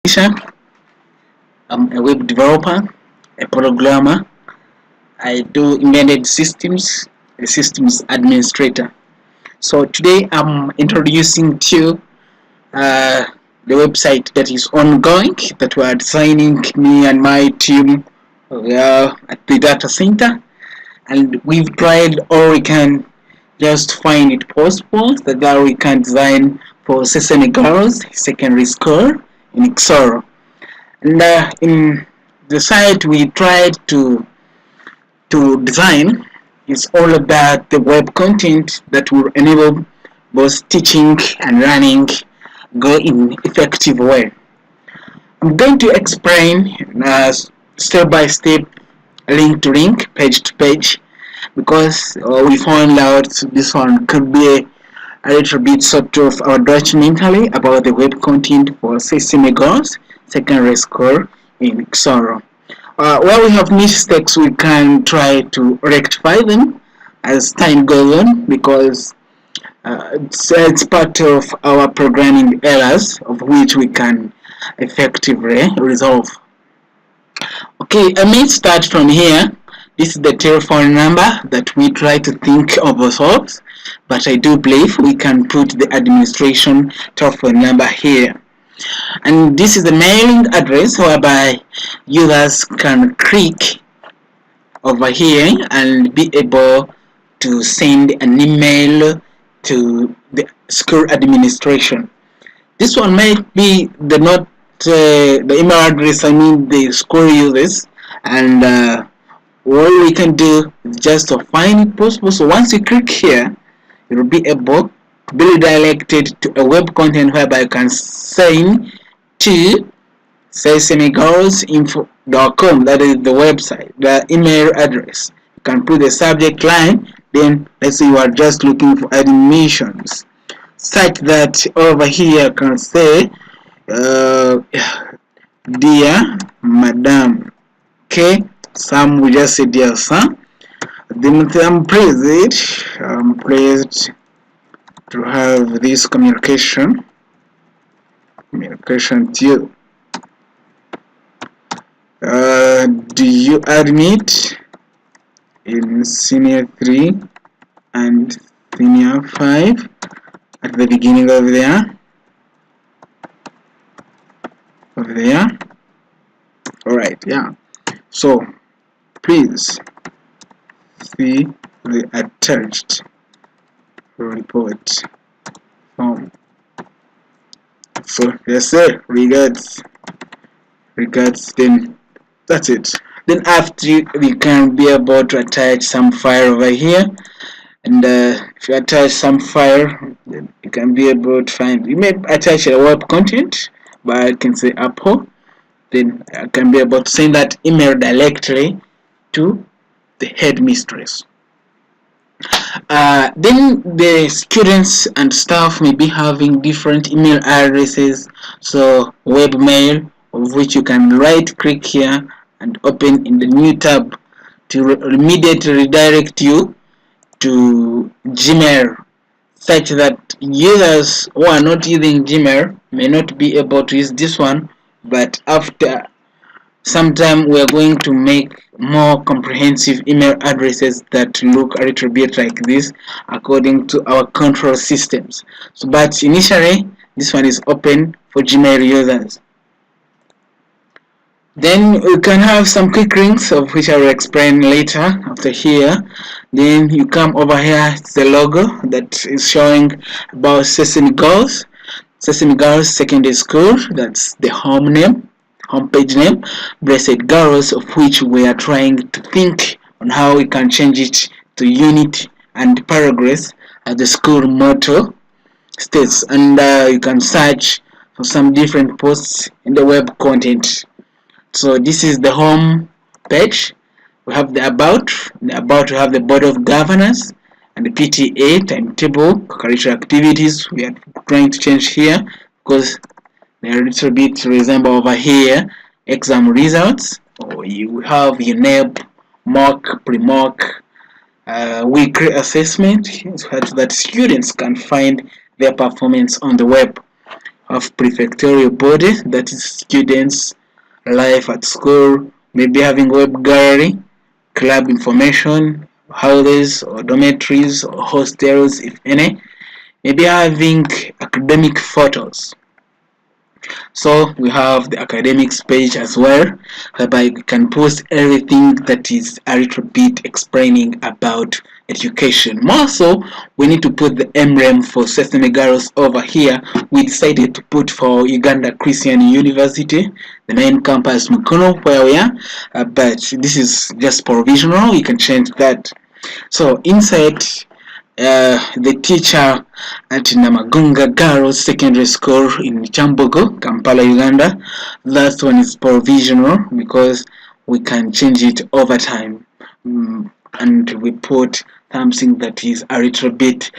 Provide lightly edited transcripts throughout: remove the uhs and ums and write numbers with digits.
Isha. I'm a web developer, a programmer. I do embedded systems, a systems administrator. So today I'm introducing to you uh, the website that is ongoing that we are designing, me and my team at the data center, and we've tried all we can just find it possible that we can design for Seseme girls secondary school in Kisoro. And in the site we tried to design is all about the web content that will enable both teaching and learning go in effective way. I'm going to explain step by step, link to link, page to page, because we found out this one could be a little bit sort of documentary about the web content for Sesame Girls Secondary School in Kisoro. Where we have mistakes, we can try to rectify them as time goes on because it's part of our programming errors of which we can effectively resolve. Okay, I may start from here. This is the telephone number that we try to think of ourselves, but I do believe we can put the administration telephone number here. And this is the mailing address whereby users can click over here and be able to send an email to the school administration. This one might be the email address, I mean the school uses, and what we can do is just to find it possible. So once you click here, you will be able to be redirected to a web content whereby you can send to sesemegirlsinfo.com. That is the website, the email address. You can put the subject line, then let's say you are just looking for admissions, such that over here I can say dear madam. Okay, some will just say dear sir. Then I'm pleased to have this communication to you. Do you admit in senior 3 and senior 5 at the beginning of there? Alright, yeah. So please see the attached report form. So yes sir, regards, then that's it. Then after we can be able to attach some file over here, and if you attach some file, then you can be able to find, you may attach a web content, but I can say Apple, then I can be able to send that email directly to the headmistress. Then the students and staff may be having different email addresses, so webmail, of which you can right click here and open in the new tab to immediately redirect you to Gmail, such that users who are not using Gmail may not be able to use this one, but after some time we are going to make more comprehensive email addresses that look a little bit like this according to our control systems. So, but initially this one is open for Gmail users. Then you can have some quick links, of which I will explain later after here. Then you come over here, it's the logo that is showing about Sesame Girls Secondary School. That's the homepage name. Blessed Girls, of which we are trying to think on how we can change it to unit and progress as the school motto states. And you can search for some different posts in the web content. So this is the home page. We have the about. We have the board of governors and the PTA timetable, curricular activities. We are trying to change here because they are a little bit resemble over here. Exam results. Or you have UNEB, mock, pre-mock, weekly assessment, so that students can find their performance on the web. have prefectorial body, that is students' life at school, maybe having web gallery, club information, houses or dormitories or hostels if any, maybe having academic photos. So we have the academics page as well, whereby we can post everything that is a little bit explaining about education. More so, we need to put the emblem for Sesame Girls over here. We decided to put for Uganda Christian University, the main campus Mukono, where we are. But this is just provisional. You can change that. So inside the teacher at Namagunga Girls Secondary School in Chambogo, Kampala, Uganda. That one is provisional because we can change it over time. And we put something that is a little bit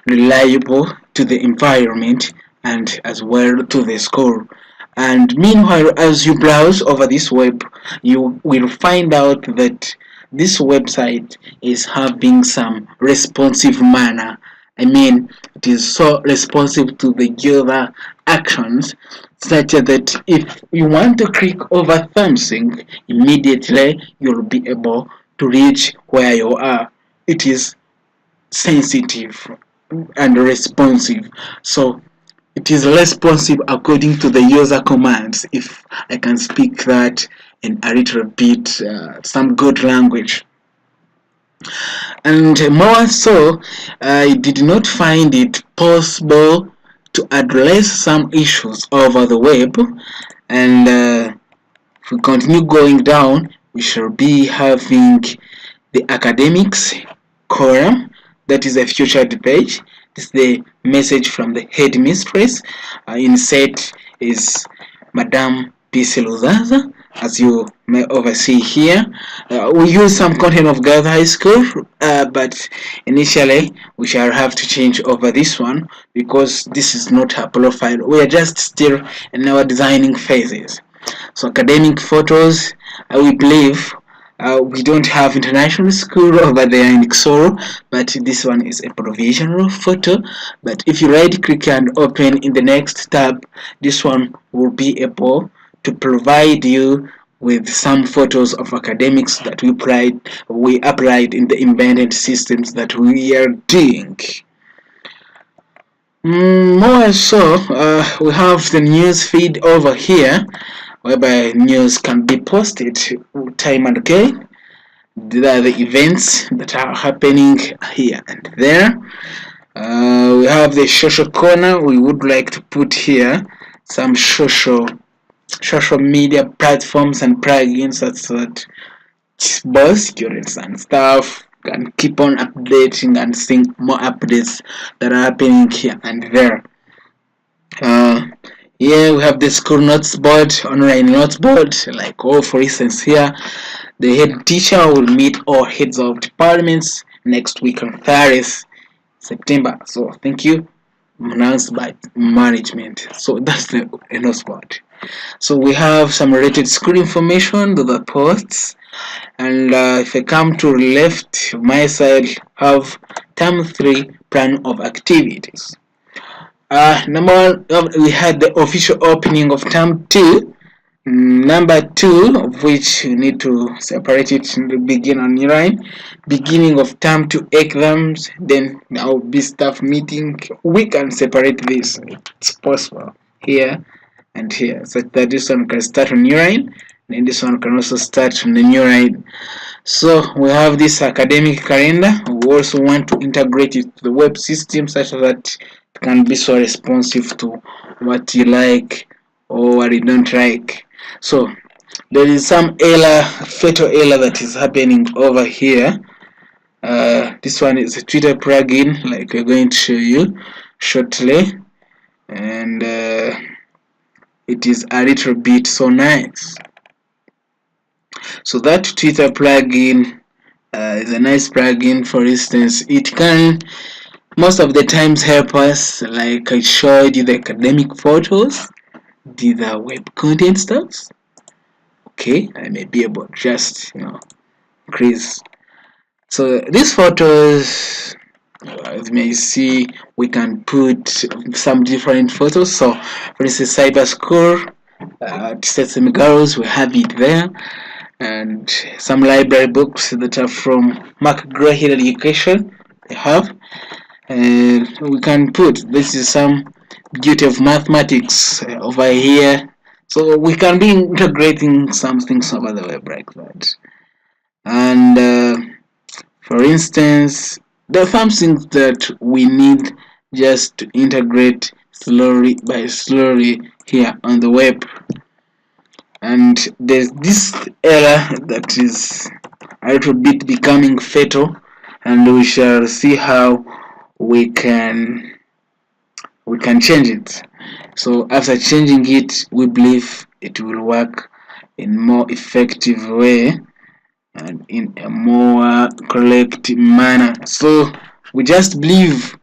reliable to the environment and as well to the school. And meanwhile, as you browse over this web, you will find out that this website is having some responsive manner. I mean, it is so responsive to the user actions such that if you want to click over something, immediately you'll be able to reach where you are. It is sensitive and responsive. So it is responsive according to the user commands, if I can speak that in a little bit some good language. And more so, I did not find it possible to address some issues over the web, and if we continue going down, we shall be having the academics column, that is a featured page. This is the message from the headmistress. Inset is Madame P.C. Luzaza, as you may oversee here. We use some content of Girls High School, but initially we shall have to change over this one because this is not her profile. We are just still in our designing phases. So academic photos, we believe we don't have international school over there in Kisoro, but this one is a provisional photo. But if you right click and open in the next tab, this one will be able to provide you with some photos of academics that we applied in the embedded systems that we are doing. More so, we have the news feed over here, whereby news can be posted time and again. These are the events that are happening here and there. We have the social corner. We would like to put here some social media platforms and plugins that both students and staff can keep on updating and seeing more updates that are happening here and there. Here we have the school notes board, online notes board, like for instance here, the head teacher will meet all heads of departments next week on 30th September. So thank you, announced by management. So that's the notes board. So we have some related school information to the posts, and if I come to the left, my side have term 3 plan of activities. Number one, we had the official opening of term 2. Number 2, of which you need to separate it in the beginning on your line. Beginning of term 2 exams, then there will be staff meeting. We can separate this. It's possible here and here, such that this one can start on your line, and this one can also start on the new line. So we have this academic calendar. We also want to integrate it to the web system such that it can be so responsive to what you like or what you don't like. So there is some fatal error that is happening over here. This one is a Twitter plugin, like we're going to show you shortly, and it is a little bit so nice. So that Twitter plugin is a nice plugin. For instance, it can most of the times help us, like I showed you the academic photos, the web content stuff. Okay, I may be able to just increase. So these photos As you may see, we can put some different photos. So, for instance, cyber school, Sesame girls, we have it there, and some library books that are from McGraw-Hill Education. They have, and we can put this is some beauty of mathematics over here. So we can be integrating some things over the web like that. And for instance, there are some things that we need just to integrate slowly by slowly here on the web. And there's this error that is a little bit becoming fatal, and we shall see how we can we can change it. So after changing it, we believe it will work in more effective way and in a more correct manner. So we just believe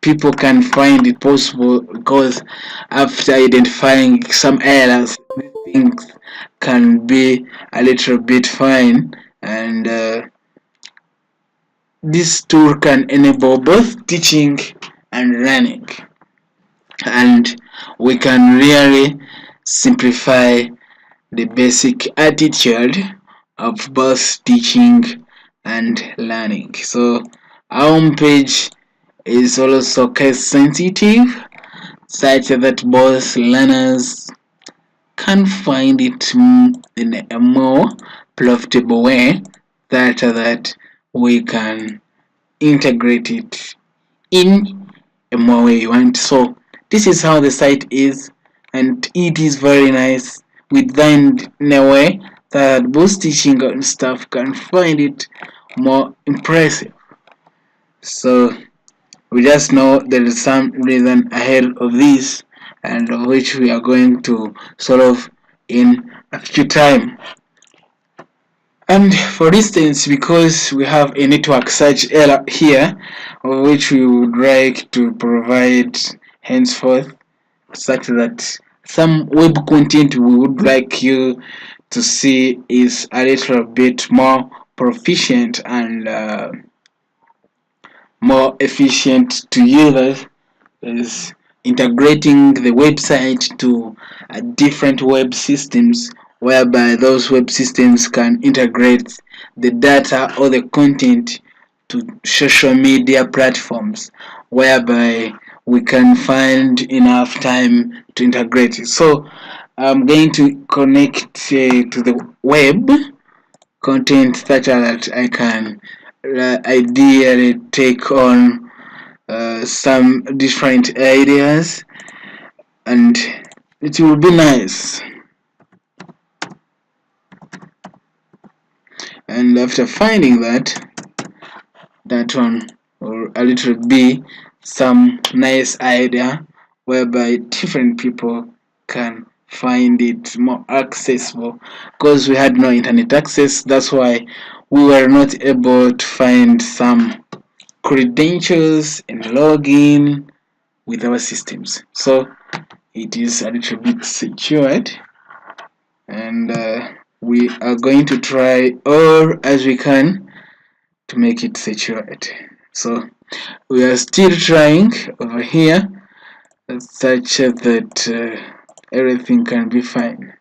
people can find it possible, because after identifying some errors, things can be a little bit fine, and this tool can enable both teaching and learning, and we can really simplify the basic attitude of both teaching and learning. So our homepage is also case sensitive, such that both learners can find it in a more profitable way, that we can integrate it in a more way you want. So this is how the site is, and it is very nice. We designed in a way that both teaching and staff can find it more impressive. So we just know there is some reason ahead of this, and of which we are going to solve in a few time. And for instance, because we have a network search error here, of which we would like to provide henceforth, such that some web content we would like you to see is a little bit more proficient and more efficient to users, is integrating the website to different web systems, whereby those web systems can integrate the data or the content to social media platforms, whereby we can find enough time to integrate it. So I'm going to connect to the web content such that I can ideally take on some different ideas, and it will be nice. And after finding that one will a little be some nice idea whereby different people can find it more accessible, because we had no internet access. That's why we were not able to find some credentials and login with our systems. So it is a little bit secured, and we are going to try all as we can to make it secured. So we are still trying over here, such that everything can be fine.